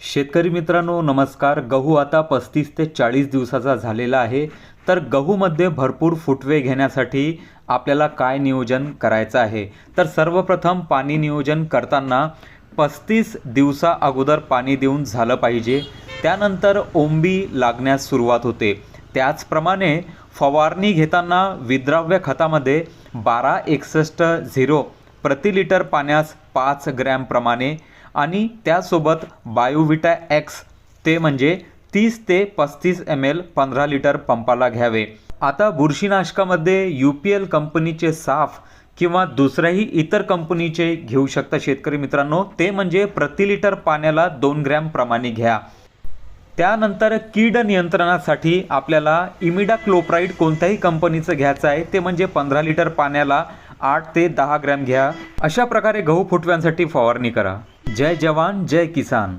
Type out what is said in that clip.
शेतकरी मित्रांनो नमस्कार. गहू आता 35 ते 40 दिवसाचा झालेला आहे. तर गहूमध्ये भरपूर फुटवे घेण्यासाठी आपल्याला काय नियोजन करायचं आहे? तर सर्वप्रथम पाणी नियोजन करताना 35 दिवसा अगोदर पाणी देऊन झालं पाहिजे. त्यानंतर ओंबी लागण्यास सुरुवात होते. त्याचप्रमाणे फवारणी घेताना विद्राव्य खतामध्ये 1261 प्रति लिटर पाण्यास 5 ग्रॅम प्रमाणे आणि त्यासोबत बायोविटा एक्स ते म्हणजे 30 ते 35 ml 15 लिटर पंपाला घ्यावे. आता बुरशीनाशकामध्ये UPL कंपनीचे साफ किंवा दुसऱ्याही इतर कंपनीचे घेऊ शकता शेतकरी मित्रांनो. ते म्हणजे प्रति लिटर पाण्याला 2 ग्रॅम प्रमाणे घ्या. त्यानंतर कीड नियंत्रणासाठी आपल्याला इमिडाक्लोप्राइड कोणत्याही कंपनीचं घ्यायचं आहे. ते म्हणजे 15 लिटर पाण्याला 8 ते 10 ग्रॅम घ्या. अशा प्रकारे गहू फुटव्यांसाठी फवारणी करा. जय जवान जय किसान.